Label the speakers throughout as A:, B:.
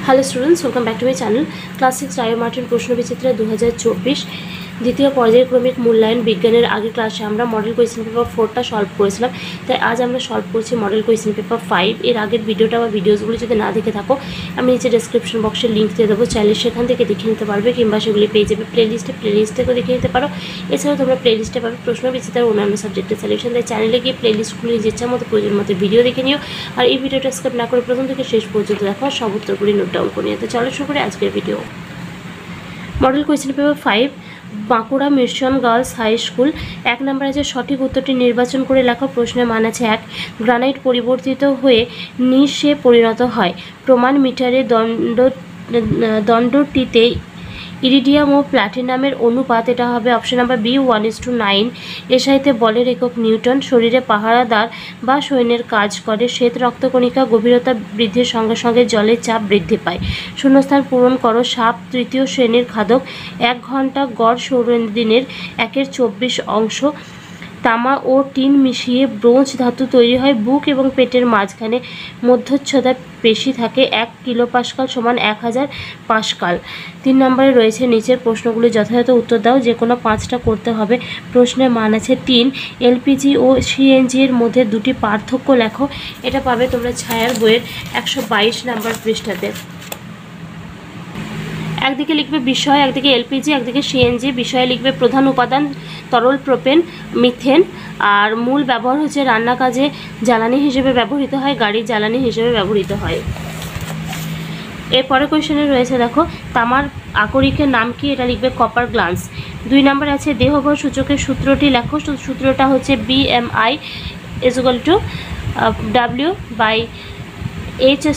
A: Hello students, welcome back to my channel class 6 रायो Martin प्रश्न विचित्र 2024 দ্বিতীয় পর্যায়ক্রমিক মূল্যায়ন বিজ্ঞানের আগের ক্লাসে আমরা মডেল কোয়েশ্চেন পেপার 4টা সলভ করেছিলাম। তাই আজ আমরা সলভ করছি মডেল কোয়েশ্চেন পেপার 5। এর আগের ভিডিওটা বা ভিডিওসগুলো যদি না দেখে থাকো, আমি নিচে ডেসক্রিপশন বক্সে লিঙ্ক দিয়ে দেবো, চাইলে সেখান থেকে দেখে নিতে পারবে, কিংবা সেগুলি পেয়ে যাবে প্লেলিস্ট থেকেও দেখে নিতে পারো। এছাড়াও তোমরা প্লেলিস্টে পাবে প্রশ্ন বিচিত্রার অন্যান্য সাবজেক্টের সলিউশন। তাই চ্যানেলে গিয়ে প্লেলিস্টগুলি নিজের ইচ্ছা মতো প্রয়োজন মতো ভিডিও দেখে নিও, আর এই ভিডিওটা স্কিপ না করে প্রথম থেকে শেষ পর্যন্ত দেখো, সব উত্তরগুলি নোট ডাউন করে নিও। তো চলো শুরু করে আজকের video. Model question paper 5, Bankura mission girls high school. 1 নম্বর আছে সঠিক উত্তরটি নির্বাচন করে লেখা। প্রশ্নের মান আছে 1, গ্রানাইট পরিবর্তিত হয়ে নিশে পরিণত হয়। প্রমাণ মিটারের দণ্ডটিতে ইরিডিয়াম ও প্ল্যাটিনামের অনুপাত, এটা হবে অপশন নাম্বার বি 1:9। এসআইতে বলের একক নিউটন। শরীরে পাহারাদার বা সৈন্যের কাজ করে। শ্বেত রক্তকণিকা গভীরতা বৃদ্ধির সঙ্গে সঙ্গে জলের চাপ বৃদ্ধি পায়। শূন্যস্থান পূরণ করো। সাপ তৃতীয় শ্রেণীর খাদক। 1 ঘন্টা গড় সৌরদিনের 1/24 অংশ। তামা ও টিন মিশিয়ে ব্রোঞ্জ ধাতু তৈরি হয়। বুক এবং পেটের মাঝখানে মধ্যচ্ছদা পেশি থাকে। 1 কিলোপাস্কাল সমান 1000 পাস্কাল। 3 নম্বরে রয়েছে নিচের প্রশ্নগুলি যথাযথ উত্তর দাও, যে কোনো 5টা করতে হবে। প্রশ্নের মান আছে 3, এলপিজি ও সিএনজি এর মধ্যে দুটি পার্থক্য লেখো। এটা পাবে তোমরা ছায়ার বইয়ের 122 নম্বর পৃষ্ঠাতে। একদিকে লিখবে বিষয়, একদিকে এলপিজি, একদিকে সিএনজি। বিষয়ে লিখবে প্রধান উপাদান তরল প্রোপেন, মিথেন, আর মূল ব্যবহার হচ্ছে রান্না কাজে জ্বালানি হিসেবে ব্যবহৃত হয়, গাড়ির জ্বালানি হিসেবে ব্যবহৃত হয়। এরপরে কোয়েশ্চেনে রয়েছে দেখো, তামার আকরিকের নাম কি? এটা লিখবে কপার গ্লান্স। 2 নম্বর আছে দেহভর সূচকের সূত্রটি লেখো। সূত্রটা হচ্ছে BMI = W/H²।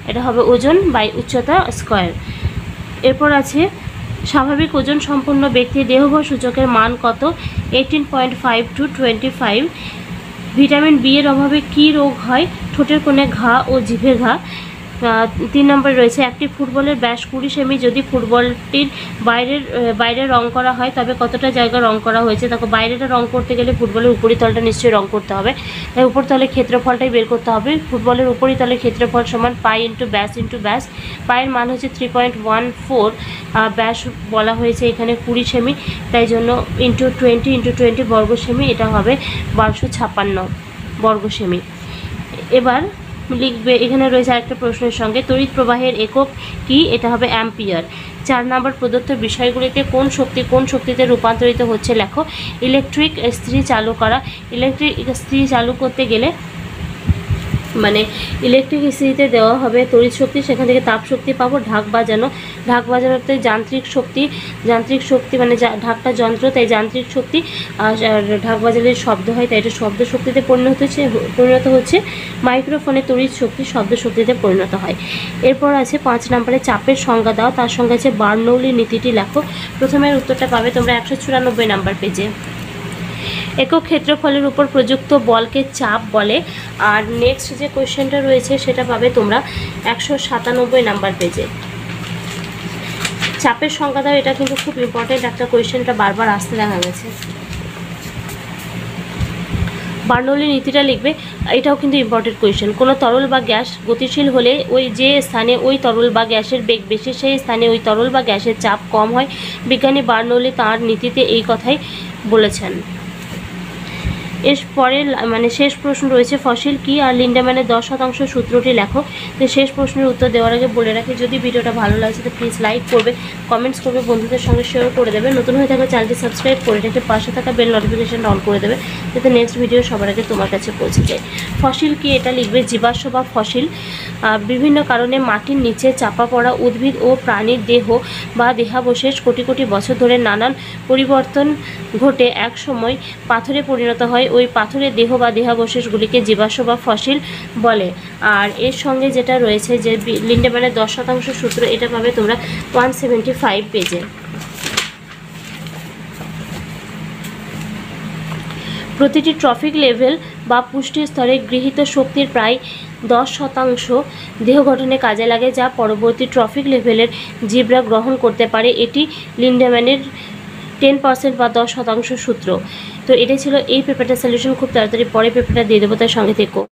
A: এটা হবে ওজন বাই উচ্চতা স্কোয়ার। এরপর আছে স্বাভাবিক ওজন সম্পন্ন ব্যক্তির দেহভর সূচকের মান কত? 18.5 to 25। ভিটামিন বি এর অভাবে কী রোগ হয়? ঠোঁটের কোণে ঘা ও জিভে ঘা। 3 নম্বরে রয়েছে একটি ফুটবলের ব্যাস 20 সেমি। যদি ফুটবলটির বাইরে রং করা হয় তবে কতটা জায়গা রং করা হয়েছে? দেখো, বাইরেটা রং করতে গেলে ফুটবলের উপরিতলটা নিশ্চয়ই রং করতে হবে, তাই উপরতলের ক্ষেত্রফলটাই বের করতে হবে। ফুটবলের উপরিতলের ক্ষেত্রফল সমান পাই ইন্টু ব্যাস। পায়ের মান হচ্ছে 3.14। ব্যাস বলা হয়েছে এখানে 20 সেমি, তাই জন্য ইন্টু 20 বর্গ সেমি, এটা হবে 1256 বর্গ সেমি। এবার লিখবে, এখানে রয়েছে আরেকটা প্রশ্নের সঙ্গে, তড়িৎ প্রবাহের একক কি? এটা হবে অ্যাম্পিয়ার। 4 নম্বর প্রদত্ত বিষয়গুলিতে কোন শক্তিতে রূপান্তরিত হচ্ছে লেখো। ইলেকট্রিক ইস্ত্রি চালু করা। ইলেকট্রিক ইস্ত্রি চালু করতে গেলে মানে ইলেকট্রিক ইস্ত্রিতে দেওয়া হবে তড়িৎ শক্তি, সেখান থেকে তাপ শক্তি পাবো। ঢাক বাজানোতে যান্ত্রিক শক্তি মানে ঢাকটা যন্ত্র, তাই যান্ত্রিক শক্তি। আর ঢাক বাজালে শব্দ হয়, তাই এটা শব্দ শক্তিতে পরিণত হচ্ছে। মাইক্রোফোনে তড়িৎ শক্তি শব্দ শক্তিতে পরিণত হয়। এরপর আছে 5 নম্বরে চাপের সংজ্ঞা দাও, তার সঙ্গে আছে বার্নৌলির নীতিটি লেখো। প্রথমের উত্তরটা পাবে তোমরা 194 নম্বর পেজে। একক ক্ষেত্রফলের উপর প্রযুক্ত বলকে চাপ বলে। আর নেক্সট যে কোয়েশ্চেনটা রয়েছে সেটা পাবে তোমরা 197 নাম্বার পেজে। চাপের সংজ্ঞা দাও, এটা কিন্তু খুব ইম্পর্টেন্ট একটা কোয়েশ্চেনটা বারবার আসতে দেখা গেছে। বার্নৌলির নীতিটা লিখবে, এটাও কিন্তু ইম্পর্টেন্ট কোয়েশ্চেন। কোনো তরল বা গ্যাস গতিশীল হলে ওই যে স্থানে ওই তরল বা গ্যাসের বেগ বেশি, সেই স্থানে ওই তরল বা গ্যাসের চাপ কম হয়। বিজ্ঞানী বার্নৌলি তাঁর নীতিতে এই কথাই বলেছেন। এর পরে মানে শেষ প্রশ্ন রয়েছে ফসিল কি? আর লিন্ডেম্যানের 10% সূত্রটি লেখো। তো শেষ প্রশ্নের উত্তর দেওয়ার আগে বলে রাখি, যদি ভিডিওটা ভালো লাগছে তো প্লিজ লাইক করবে, কমেন্টস করবে, বন্ধুদের সঙ্গে শেয়ার করে দেবে। নতুন হয়ে থাকলে চ্যানেলটি সাবস্ক্রাইব করে রেখে পাশে থাকা বেল নোটিফিকেশনটা অন করে দেবে, যাতে নেক্সট ভিডিও সবার আগে তোমার কাছে পৌঁছে যায়। ফসিল কি? এটা লিখবে জীবাশ্ম বা ফসিল। বিভিন্ন কারণে মাটির নিচে চাপা পড়া উদ্ভিদ ও প্রাণীর দেহ বা দেহাবশেষ কোটি বছর ধরে নানান পরিবর্তন ঘটে এক সময় পাথরে পরিণত হয়। ওই পাথরের দেহ বা দেহাবশেষগুলিকে জীবাশ্ম বা ফসিল বলে। আর এর সঙ্গে যেটা রয়েছে যে লিন্ডেম্যানের 10% সূত্র, এটা পাবে তোমরা 175 পেজে। প্রতিটি ট্রফিক লেভেল বা পুষ্টি স্তরে গৃহীত শক্তির প্রায় 10% দেহ গঠনে কাজে লাগে, যা পরবর্তী ট্রফিক লেভেলের জীবরা গ্রহণ করতে পারে। এটি লিন্ডেম্যানের 10% বা 10% সূত্র। তো এটাই ছিল এই পেপারটার সলিউশন। খুব তাড়াতাড়ি পরে পেপারটা দিয়ে দেবো, তার সঙ্গে থেকো।